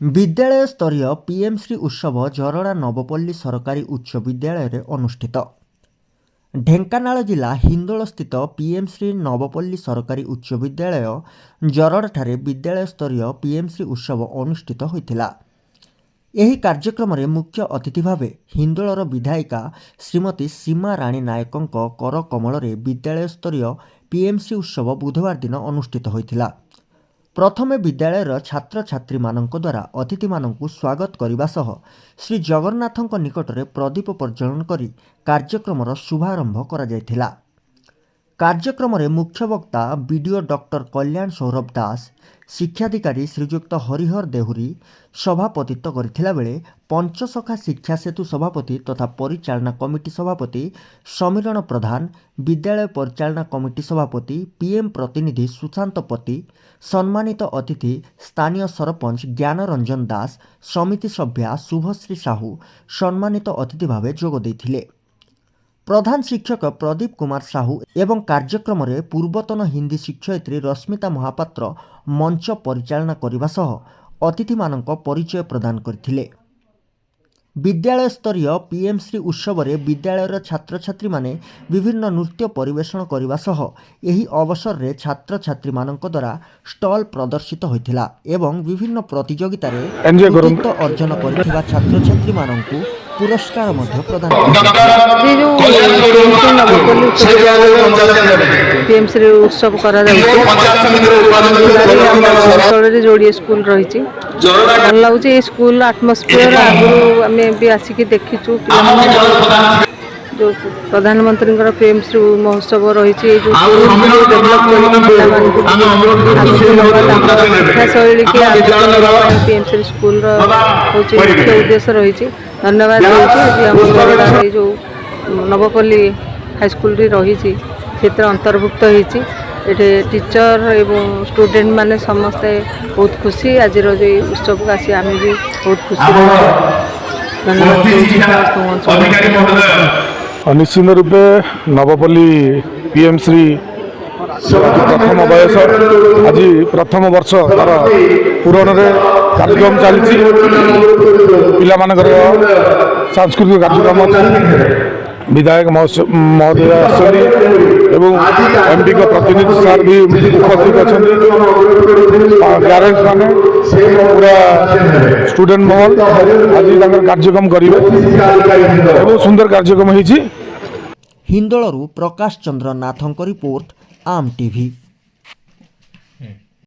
विद्यालय स्तरीय पीएमश्री उत्सव झरड़ा नवपल्ली सरकारी उच्च विद्यालय अनुष्ठित। ढेंकानाल जिला हिंदोल स्थित पीएमश्री नवपल्ली सरकारी उच्च विद्यालय जरड़ाठारे विद्यालय स्तरीय पीएमश्री उत्सव अनुष्ठित होइथिला। एही कार्यक्रम रे मुख्य अतिथि भावे हिंदोलर विधायिका श्रीमती सीमा राणी नायकंक कर कमल रे विद्यालय स्तरीय पीएमश्री उत्सव बुधवार दिन अनुष्ठित होइथिला। प्रथमे विद्यालयर छात्र छात्री मानक द्वारा अतिथि मानकु स्वागत करने सह श्री जगन्नाथक निकटरे प्रदीप प्रज्वलन करी कार्यक्रमर शुभारंभ करा जायथिला। कार्यक्रम मुख्य वक्ता बीडीओ डॉक्टर कल्याण सौरभ दास, शिक्षाधिकारी श्रीजुक्त हरिहर देहुरी सभापतित्व करथिला बेले पंचसखा शिक्षा सेतु सभापति तथा परिचालना कमिटी सभापति समीरण प्रधान, विद्यालय परिचालना कमिटी सभापति पीएम प्रतिनिधि सुशांत पति, सम्मानित अतिथि स्थानीय सरपंच ज्ञान रंजन दास, समिति सभ्या शुभश्री साहू सम्मानित अतिथि भावे जोग देथिले। प्रधान शिक्षक प्रदीप कुमार साहू एवं कार्यक्रम रे पूर्वतन हिंदी शिक्षयित्री रश्मिता महापात्र मंच परिचालना करने सह अतिथि मानक परिचय प्रदान करथिले। विद्यालय स्तरीय पीएमश्री उत्सव रे विद्यालयर छात्र छात्री माने विभिन्न नृत्य परिवेषण करने सह एही अवसर रे छात्र छात्री मानक द्वारा स्टॉल प्रदर्शित होइथिला एवं विभिन्न प्रतियोगिता रे कृतित्व अर्जन करथिबा छात्र छात्री मानकु पुरस्कार मध्य प्रदान पीएमश्री उत्सव करा जोड़े स्कूल रही भल लगे स्कूल आटमोस्फियर आगु आम भी आसिक देखीचु जो प्रधानमंत्री पीएमश्री महोत्सव रही डेभलप शिक्षा शैली की पीएमश्री स्कूल मुख्य उद्देश्य रही। धन्यवाद आज जो नवपल्ली हाईस्कूल रही अंतर्भुक्त होती टीचर एवं स्टूडेंट माने समस्ते बहुत खुशी आज जो उत्सव को आसी आम भी बहुत खुशी निश्चित रूपे नवपल्ली पीएमश्री प्रथम बयस आज प्रथम वर्ष तार पूरण कार्यक्रम चलती पिला मानकर सांस्कृतिक कार्यक्रम विधायक महोदय एमडी का प्रतिनिधि सार भी उपस्थित अच्छा पेरेंट्स माने पूरा स्टूडेंट महल आज कार्यक्रम करेंगे सुंदर कार्यक्रम होइछि। हिंदोलरू प्रकाश चंद्र नाथंक रिपोर्ट आम टीवी।